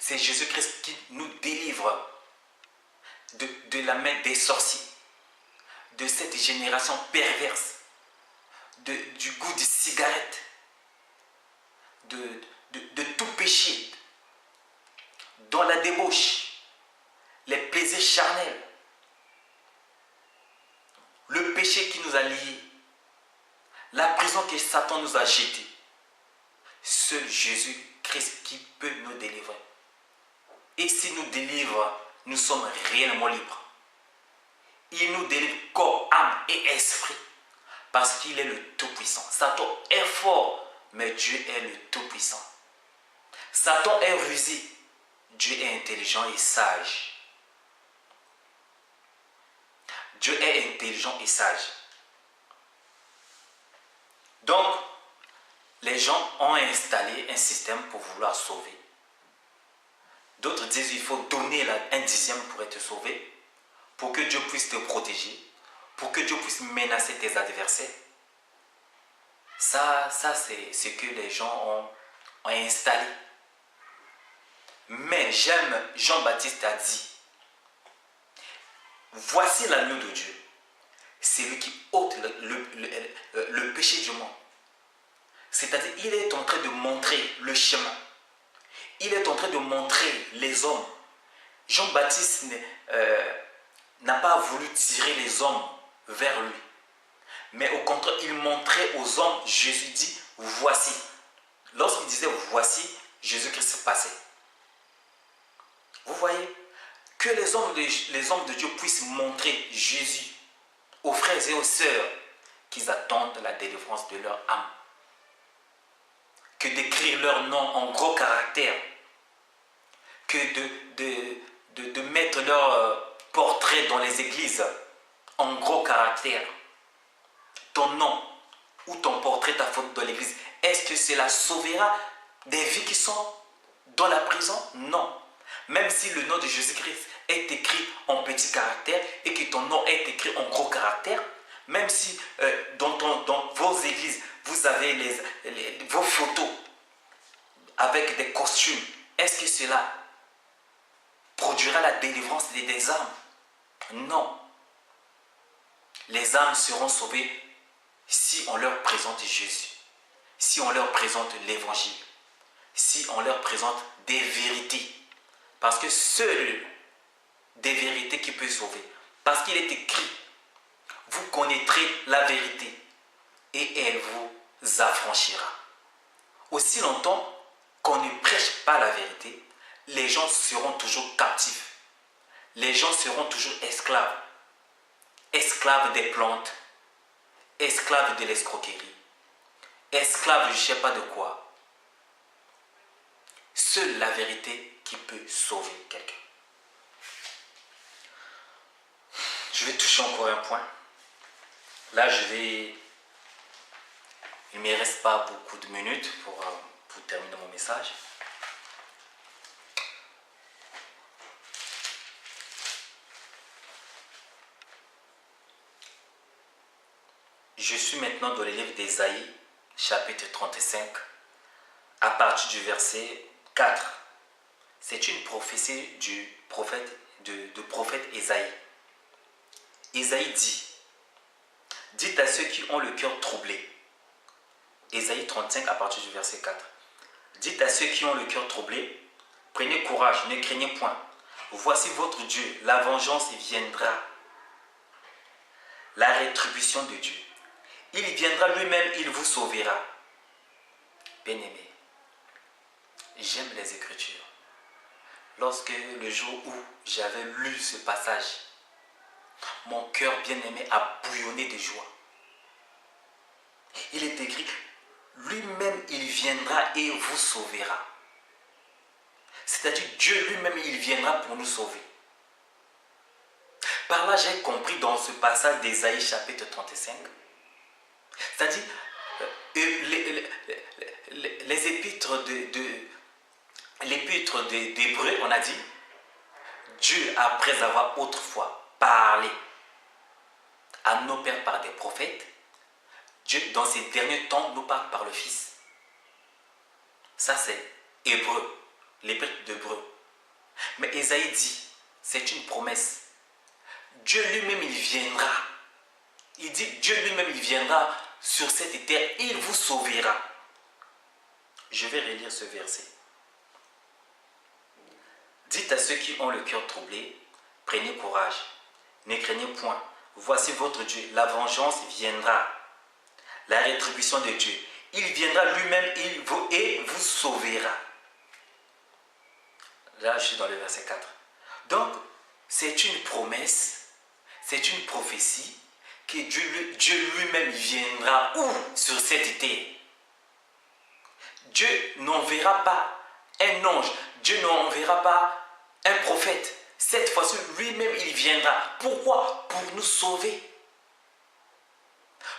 C'est Jésus-Christ qui nous délivre de la main des sorciers, de cette génération perverse, du goût de cigarette, de tout péché, dans la débauche, les plaisirs charnels, le péché qui nous a liés, la prison que Satan nous a jetée. Seul Jésus-Christ qui peut nous délivrer. Et s'il nous délivre, nous sommes réellement libres. Il nous délivre corps, âme et esprit. Parce qu'il est le Tout-Puissant. Satan est fort, mais Dieu est le Tout-Puissant. Satan est rusé. Dieu est intelligent et sage. Dieu est intelligent et sage. Donc, les gens ont installé un système pour vouloir sauver. D'autres disent qu'il faut donner un dixième pour être sauvé, pour que Dieu puisse te protéger, pour que Dieu puisse menacer tes adversaires. Ça c'est ce que les gens ont installé. Mais j'aime, Jean-Baptiste a dit, voici l'agneau de Dieu. C'est lui qui ôte le péché du monde. C'est-à-dire, il est en train de montrer le chemin. Il est en train de montrer les hommes. Jean-Baptiste n'a pas voulu tirer les hommes vers lui. Mais au contraire, il montrait aux hommes, Jésus dit, voici. Lorsqu'il disait voici, Jésus-Christ passait. Vous voyez, que les hommes de Dieu puissent montrer Jésus aux frères et aux sœurs qu'ils attendent la délivrance de leur âme. Que d'écrire leur nom en gros caractères, que de mettre leur portrait dans les églises en gros caractères. Ton nom ou ton portrait, ta photo dans l'église, est-ce que cela sauvera des vies qui sont dans la prison? Non. Même si le nom de Jésus-Christ est écrit en petit caractère et que ton nom est écrit en gros caractère, même si dans vos églises, vous avez vos photos avec des costumes, est-ce que cela produira la délivrance des âmes? Non. Les âmes seront sauvées si on leur présente Jésus, si on leur présente l'évangile, si on leur présente des vérités. Parce que seul des vérités qui peuvent sauver. Parce qu'il est écrit, vous connaîtrez la vérité et elle vous affranchira. Aussi longtemps qu'on ne prêche pas la vérité, les gens seront toujours captifs. Les gens seront toujours esclaves. Esclaves des plantes, esclaves de l'escroquerie, esclaves de je ne sais pas de quoi. Seule la vérité qui peut sauver quelqu'un. Je vais toucher encore un point. Là, il ne me reste pas beaucoup de minutes pour terminer mon message. Je suis maintenant dans le livre d'Ésaïe, chapitre 35, à partir du verset 4. C'est une prophétie du prophète Ésaïe. Ésaïe dit, dites à ceux qui ont le cœur troublé. Ésaïe 35 à partir du verset 4. Dites à ceux qui ont le cœur troublé, prenez courage, ne craignez point. Voici votre Dieu, la vengeance viendra. La rétribution de Dieu. Il viendra lui-même, il vous sauvera. Bien-aimé, j'aime les Écritures. Lorsque le jour où j'avais lu ce passage, mon cœur bien-aimé a bouillonné de joie. Il est écrit, lui-même il viendra et vous sauvera. C'est-à-dire Dieu lui-même il viendra pour nous sauver. Par là j'ai compris dans ce passage d'Ésaïe chapitre 35, c'est-à-dire les épîtres l'épître d'Hébreux, on a dit, Dieu après avoir autrefois parlé à nos pères par des prophètes, Dieu dans ces derniers temps nous parle par le Fils. Ça c'est Hébreux, l'épître d'Hébreux. Mais Ésaïe dit, c'est une promesse. Dieu lui-même, il viendra. Il dit, Dieu lui-même, il viendra sur cette terre, il vous sauvera. Je vais relire ce verset. Dites à ceux qui ont le cœur troublé, prenez courage, ne craignez point. Voici votre Dieu, la vengeance viendra, la rétribution de Dieu. Il viendra lui-même et vous sauvera. Là, je suis dans le verset 4. Donc, c'est une promesse, c'est une prophétie que Dieu lui-même viendra où sur cette terre. Dieu n'enverra pas un ange, Dieu n'enverra pas un prophète. Cette fois-ci, lui-même, il viendra. Pourquoi? Pour nous sauver.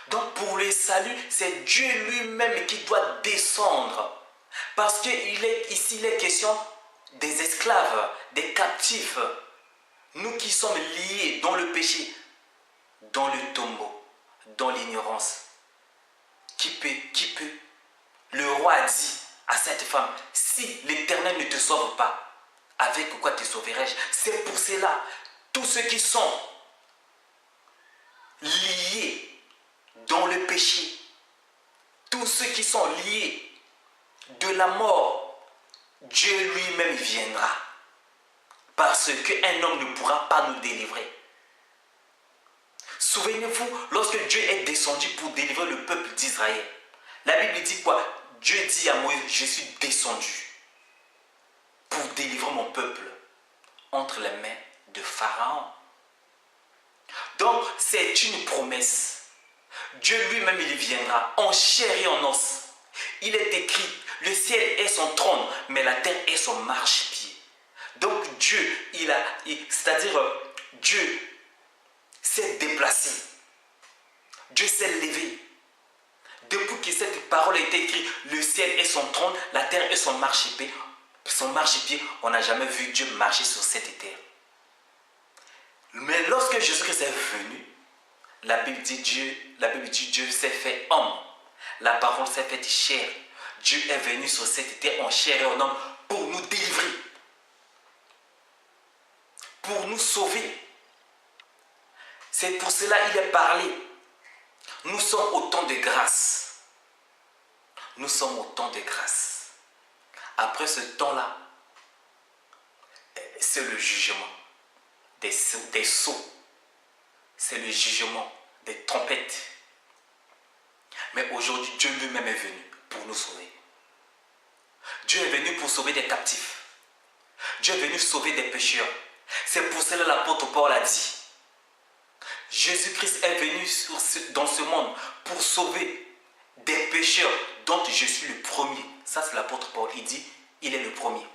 Donc, pour le salut, c'est Dieu lui-même qui doit descendre. Parce qu'il est ici les questions des esclaves, des captifs. Nous qui sommes liés dans le péché, dans le tombeau, dans l'ignorance. Qui peut? Le roi a dit à cette femme, si l'Éternel ne te sauve pas, avec quoi te sauverai-je? C'est pour cela, tous ceux qui sont liés dans le péché, tous ceux qui sont liés de la mort, Dieu lui-même viendra. Parce qu'un homme ne pourra pas nous délivrer. Souvenez-vous, lorsque Dieu est descendu pour délivrer le peuple d'Israël, la Bible dit quoi? Dieu dit à Moïse, je suis descendu pour délivrer mon peuple entre les mains de Pharaon. Donc, c'est une promesse. Dieu lui-même, il viendra en chair et en os. Il est écrit, le ciel est son trône, mais la terre est son marchepied. Donc, Dieu, Dieu s'est déplacé. Dieu s'est levé. Depuis que cette parole a été écrite, le ciel est son trône, la terre est son marchepied. On n'a jamais vu Dieu marcher sur cette terre. Mais lorsque Jésus-Christ est venu, la Bible dit Dieu s'est fait homme. La parole s'est faite chair. Dieu est venu sur cette terre en chair et en homme pour nous délivrer. Pour nous sauver. C'est pour cela qu'il est parlé. Nous sommes au temps de grâce. Nous sommes au temps de grâce. Après ce temps-là, c'est le jugement des sceaux. C'est le jugement des trompettes. Mais aujourd'hui, Dieu lui-même est venu pour nous sauver. Dieu est venu pour sauver des captifs. Dieu est venu sauver des pécheurs. C'est pour cela que l'apôtre Paul a dit, Jésus-Christ est venu dans ce monde pour sauver des pécheurs dont je suis le premier. Ça, c'est l'apôtre Paul. Il dit, il est le premier.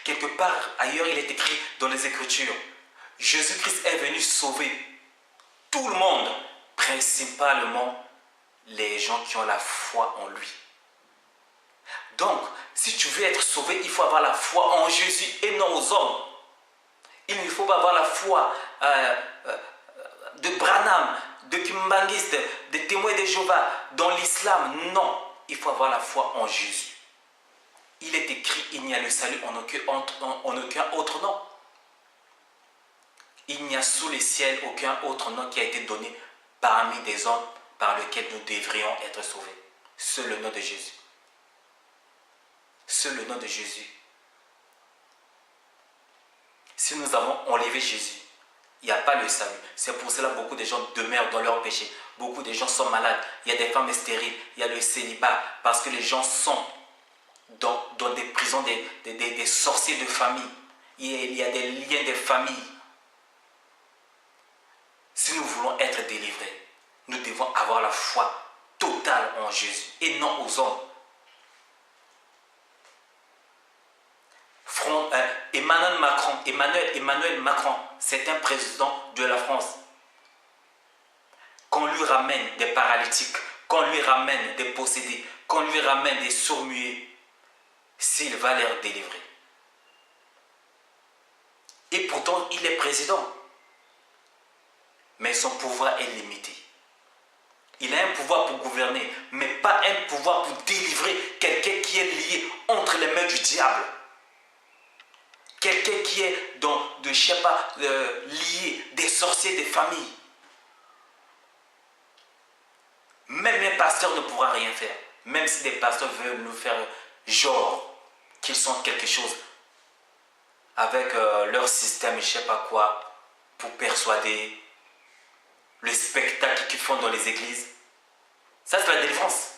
Quelque part ailleurs, il est écrit dans les Écritures, Jésus-Christ est venu sauver tout le monde, principalement les gens qui ont la foi en lui. Donc, si tu veux être sauvé, il faut avoir la foi en Jésus et non aux hommes. Il ne faut pas avoir la foi de Branham, de Kimbanguiste, des témoins de Jéhovah, dans l'islam. Non, il faut avoir la foi en Jésus. Il est écrit, il n'y a le salut en aucun autre nom. Il n'y a sous les ciels aucun autre nom qui a été donné parmi des hommes par lequel nous devrions être sauvés. Seul le nom de Jésus. Seul le nom de Jésus. Si nous avons enlevé Jésus, il n'y a pas le salut. C'est pour cela que beaucoup de gens demeurent dans leur péché. Beaucoup de gens sont malades. Il y a des femmes stériles. Il y a le célibat. Parce que les gens sont dans des prisons, des sorciers de famille. Il y a des liens de famille. Si nous voulons être délivrés, nous devons avoir la foi totale en Jésus et non aux hommes. Emmanuel Macron, c'est un président de la France. Qu'on lui ramène des paralytiques, qu'on lui ramène des possédés, qu'on lui ramène des sourds-muets, s'il va les délivrer. Et pourtant, il est président. Mais son pouvoir est limité. Il a un pouvoir pour gouverner, mais pas un pouvoir pour délivrer quelqu'un qui est lié entre les mains du diable. quelqu'un qui est je sais pas, lié, des sorciers, des familles. Même un pasteur ne pourra rien faire. Même si des pasteurs veulent nous faire genre qu'ils sont quelque chose avec leur système, je sais pas quoi, pour persuader le spectacle qu'ils font dans les églises. Ça, c'est la délivrance.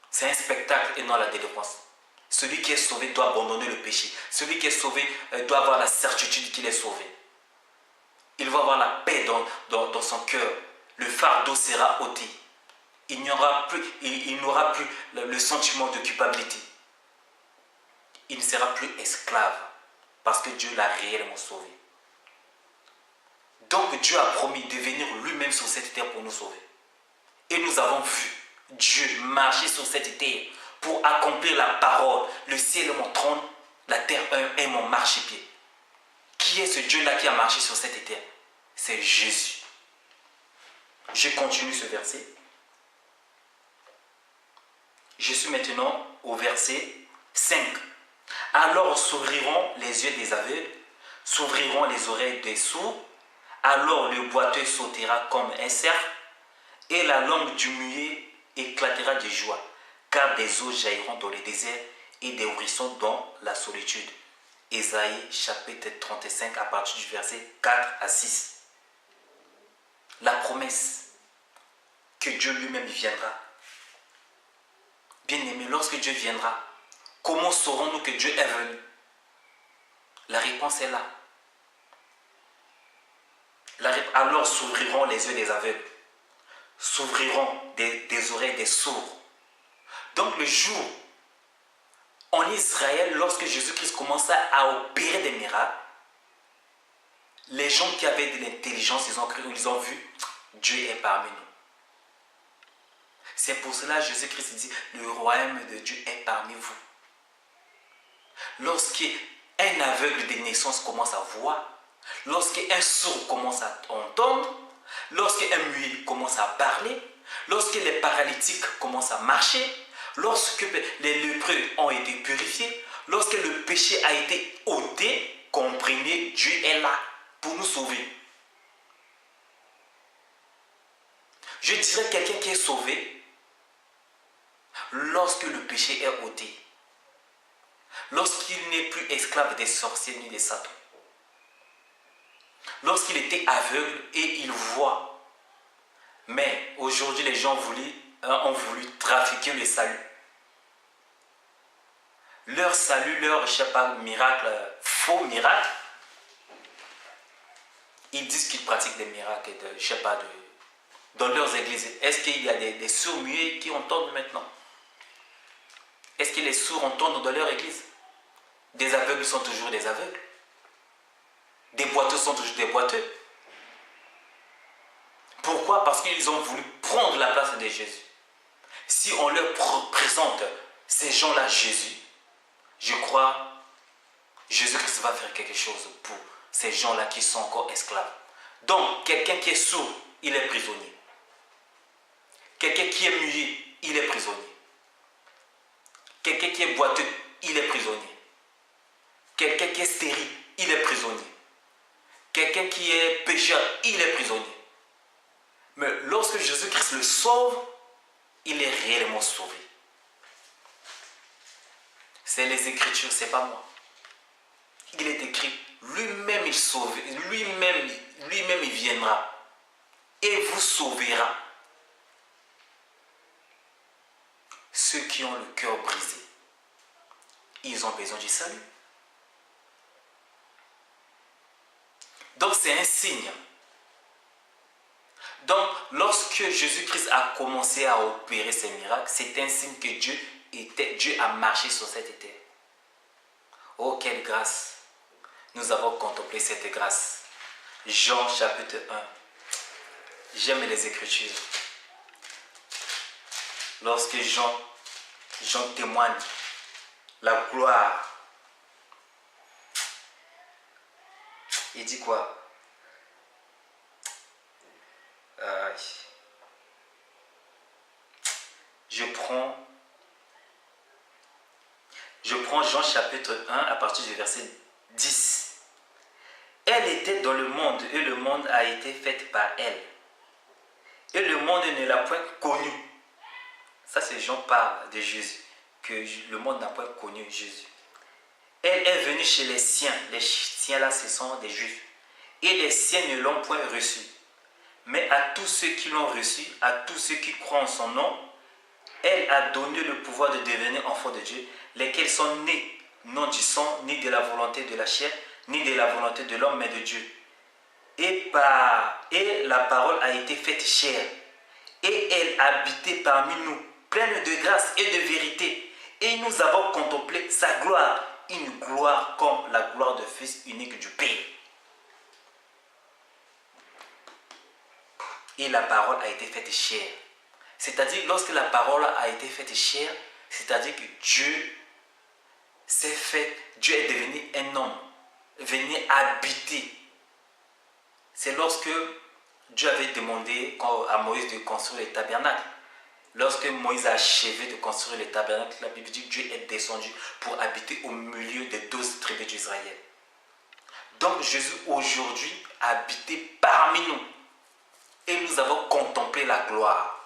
C'est un spectacle et non la délivrance. Celui qui est sauvé doit abandonner le péché. Celui qui est sauvé doit avoir la certitude qu'il est sauvé. Il va avoir la paix dans son cœur. Le fardeau sera ôté. Il n'aura plus le sentiment de culpabilité. Il ne sera plus esclave parce que Dieu l'a réellement sauvé. Donc Dieu a promis de venir lui-même sur cette terre pour nous sauver. Et nous avons vu Dieu marcher sur cette terre pour accomplir la parole. Le ciel est mon trône, la terre est mon marchepied. Qui est ce Dieu-là qui a marché sur cette terre? C'est Jésus. Je continue ce verset. Je suis maintenant au verset 5. Alors s'ouvriront les yeux des aveugles, s'ouvriront les oreilles des sourds, alors le boiteux sautera comme un cerf, et la langue du muet éclatera de joie, car des eaux jailliront dans le désert et des ruisseaux dans la solitude. Ésaïe chapitre 35 à partir du verset 4 à 6. La promesse que Dieu lui-même viendra. Bien-aimé, lorsque Dieu viendra, comment saurons-nous que Dieu est venu? La réponse est là. Alors s'ouvriront les yeux des aveugles, s'ouvriront des oreilles des sourds. Donc le jour en Israël, lorsque Jésus-Christ commença à opérer des miracles, les gens qui avaient de l'intelligence, ils ont cru, ils ont vu, Dieu est parmi nous. C'est pour cela que Jésus-Christ dit, le royaume de Dieu est parmi vous. Lorsqu'un aveugle de naissance commence à voir, lorsqu'un sourd commence à entendre, lorsqu'un muet commence à parler, lorsque les paralytiques commencent à marcher, lorsque les lépreux ont été purifiés, lorsque le péché a été ôté, comprenez, Dieu est là pour nous sauver. Je dirais quelqu'un qui est sauvé lorsque le péché est ôté, lorsqu'il n'est plus esclave des sorciers ni des satans, lorsqu'il était aveugle et il voit. Mais aujourd'hui, les gens ont voulu trafiquer le salut. Leur salut, leur, je sais pas, miracle, faux miracle. Ils disent qu'ils pratiquent des miracles, je sais pas, dans leurs églises. Est-ce qu'il y a des sourds muets qui entendent maintenant? Est-ce que les sourds entendent dans leur église? Des aveugles sont toujours des aveugles. Des boiteux sont toujours des boiteux. Pourquoi? Parce qu'ils ont voulu prendre la place de Jésus. Si on leur présente ces gens-là Jésus, je crois Jésus-Christ va faire quelque chose pour ces gens-là qui sont encore esclaves. Donc, quelqu'un qui est sourd, il est prisonnier. Quelqu'un qui est muet, il est prisonnier. Quelqu'un qui est boiteux, il est prisonnier. Quelqu'un qui est stérile, il est prisonnier. Quelqu'un qui est pécheur, il est prisonnier. Mais lorsque Jésus-Christ le sauve, il est réellement sauvé. C'est les Écritures, c'est pas moi. Il est écrit, lui-même il sauve, lui-même il viendra et vous sauvera. Ceux qui ont le cœur brisé, ils ont besoin du salut. Donc c'est un signe. Donc lorsque Jésus-Christ a commencé à opérer ces miracles, c'est un signe que Dieu a marché sur cette terre. Oh, quelle grâce! Nous avons contemplé cette grâce. Jean chapitre 1. J'aime les Écritures. Lorsque Jean témoigne la gloire, il dit quoi? Je prends Je prends Jean chapitre 1 à partir du verset 10. Elle était dans le monde et le monde a été fait par elle. Et le monde ne l'a point connue. Ça c'est Jean parle de Jésus, que le monde n'a point connu Jésus. Elle est venue chez les siens là ce sont des Juifs. Et les siens ne l'ont point reçue. Mais à tous ceux qui l'ont reçue, à tous ceux qui croient en son nom, elle a donné le pouvoir de devenir enfants de Dieu, lesquels sont nés, non du sang, ni de la volonté de la chair, ni de la volonté de l'homme, mais de Dieu. Et la parole a été faite chair, et elle habitait parmi nous, pleine de grâce et de vérité. Et nous avons contemplé sa gloire, une gloire comme la gloire du Fils unique du Père. Et la parole a été faite chair. C'est-à-dire, lorsque la parole a été faite chair, c'est-à-dire que Dieu est devenu un homme, venu habiter. C'est lorsque Dieu avait demandé à Moïse de construire le tabernacle. Lorsque Moïse a achevé de construire le tabernacle, la Bible dit que Dieu est descendu pour habiter au milieu des 12 tribus d'Israël. Donc Jésus aujourd'hui a habité parmi nous. Et nous avons contemplé la gloire.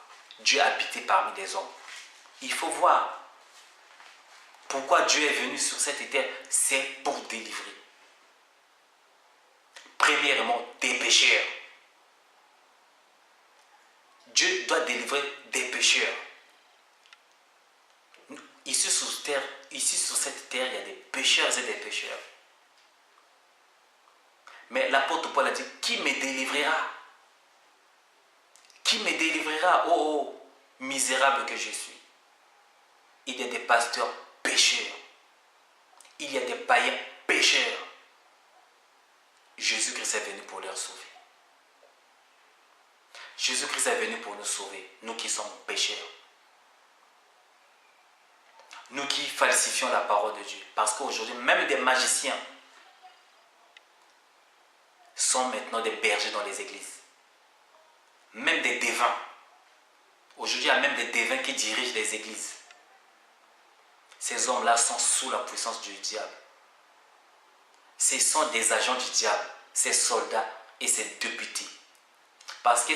Dieu a habité parmi des hommes. Il faut voir pourquoi Dieu est venu sur cette terre. C'est pour délivrer. Premièrement, des pécheurs. Dieu doit délivrer des pécheurs. Ici sur cette terre, il y a des pécheurs et des pécheurs. Mais l'apôtre Paul a dit, qui me délivrera? Qui me délivrera, oh misérable que je suis? Il y a des pasteurs pécheurs. Il y a des païens pécheurs. Jésus-Christ est venu pour leur sauver. Jésus-Christ est venu pour nous sauver, nous qui sommes pécheurs. Nous qui falsifions la parole de Dieu. Parce qu'aujourd'hui, même des magiciens sont maintenant des bergers dans les églises. Même des devins. Aujourd'hui, il y a même des devins qui dirigent les églises. Ces hommes-là sont sous la puissance du diable. Ce sont des agents du diable, ces soldats et ces députés. Parce que